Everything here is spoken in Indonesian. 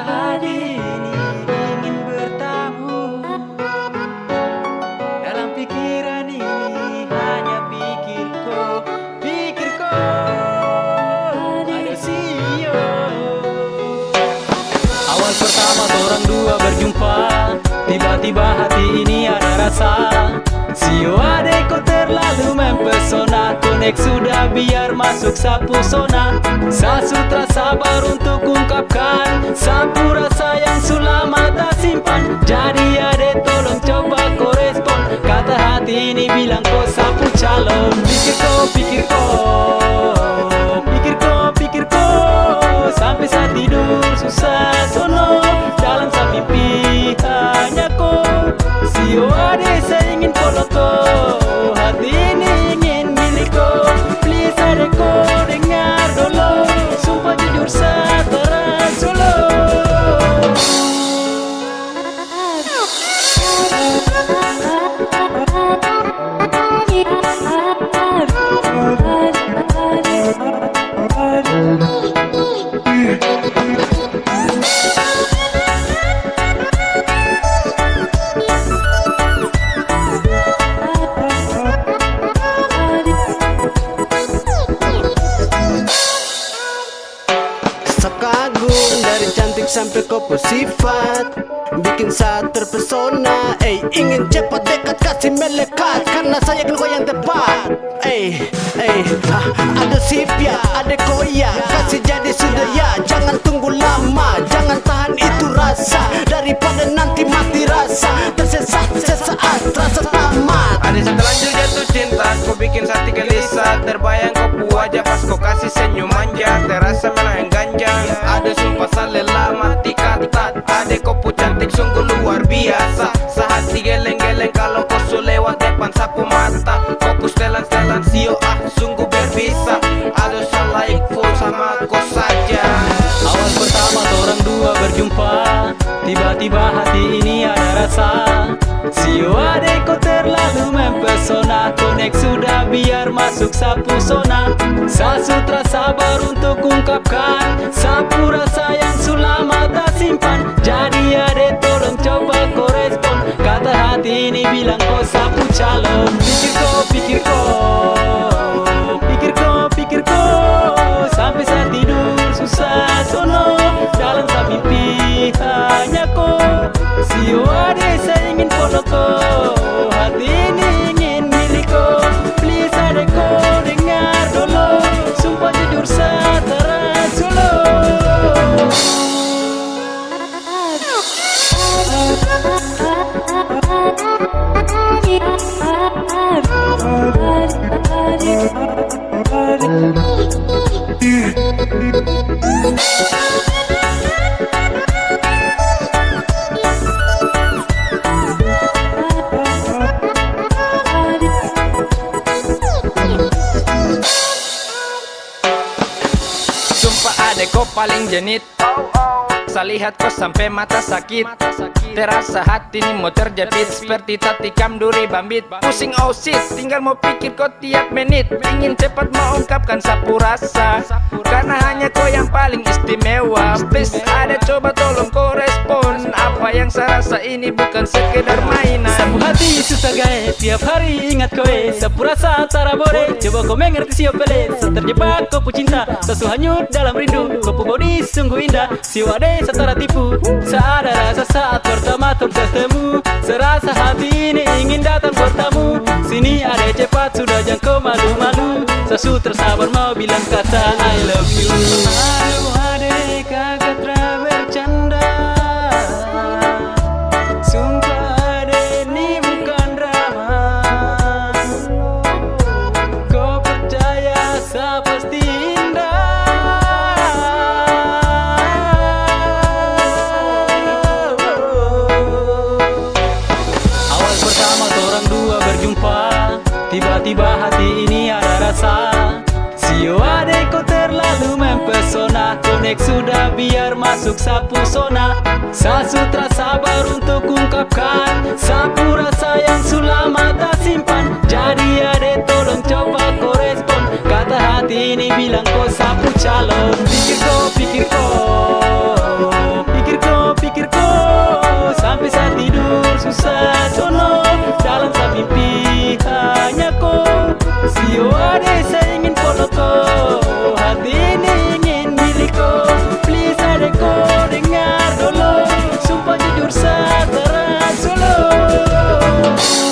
hati ini ingin bertamu. Dalam pikiran ini hanya pikirku ada sio. Awal pertama orang dua berjumpa, tiba-tiba hati ini ada rasa. Sio adek kau terlalu mempesona, konek sudah biar masuk sapu sona. Sasutra sabar untuk ungkapkan sapu rasa yang sulama tak simpan. Jadi adek tolong coba korespon, kata hati ini bilang kau sapu calon. Pikir kau sampai saat tidur susah sono. Dalam samimpi hanya kau. Sio adek saya ingin follow kau, hati ini ingin milik kau. Please adek kau dengar dulu, sumpah jujur satara solo. Sekagum dari cantik sampai kau sifat, bikin saya terpesona. Ingin cepat dekat kasih melekat, karena saya kau yang tepat. Ada sipia, ada koya, kasih jadi sudah ya. Jangan tunggu lama, jangan tahan itu rasa, daripada nanti mati rasa. Tersesat sesaat, rasa tamat. Ada setelanjur jatuh cinta, kau bikin hati gelisah. Terbayang kau wajah pas kau kasih senyum manja, terasa menahan ganjang. Ada sumpah salela mati kata, ada kau cantik sungguh luar biasa. Sehati geleng-geleng kalau kau lewat depan sapu mata. Fokus telan-telan sio sungguh berbisa. Ada salah full sama kau saja. Awal pertama orang dua berjumpa, tiba-tiba hati ini ada rasa. Sio adek kau terlalu mempesona, konek sudah biar masuk sapu sona. Sasutra sabar untuk ungkapkan sapu rasa yang sulama tak simpan. Jadi adek tolong coba korespon, kata hati ini bilang kau sapu calon. Pikir kau sampai saat tidur susah sono. Dalam mimpi hanya kau. Sio adek saya ingin follow kau, hati ini ingin milik kau. Please adek kau dengar dulu, sumpah jujur satara solo. Sumpah adek kau paling genit, saya lihat kau sampai mata sakit. Terasa hati ini mau terjepit, seperti tatikam duri bambit. Pusing shit, tinggal mau pikir kau tiap menit. Ingin cepat mau ungkapkan sapu rasa, karena hanya kau yang paling istimewa. Please ada coba tolong kau respon, apa yang saya rasa ini bukan sekedar mainan. Sapu hati susah gae, tiap hari ingat kowe. Sapu rasa tara boleh, coba kau mengerti sio pele. Terjebak kau cinta, sesu hanyut dalam rindu. Kau body sungguh indah, sio ade setara tipu. Seada rasa saat pertama bertemu, serasa hati ini ingin datang bertamu. Sini ade cepat sudah jangan kau malu-malu. Sesu tersabar mau bilang kata I love you. Aduh ade kagak bercanda, sumpah ade ini bukan drama. Kau percaya saya pasti indah. Awal pertama orang dua berjumpa, tiba-tiba hati ini ada rasa. Sio adek kau terlalu mempesona, konek sudah biar masuk sapu sona. Sasutra sabar untuk ungkapkan sapu rasa yang sulama tak simpan. Jadi adek tolong coba korespon, kata hati ini bilang kau sapu calon. Pikir Wow.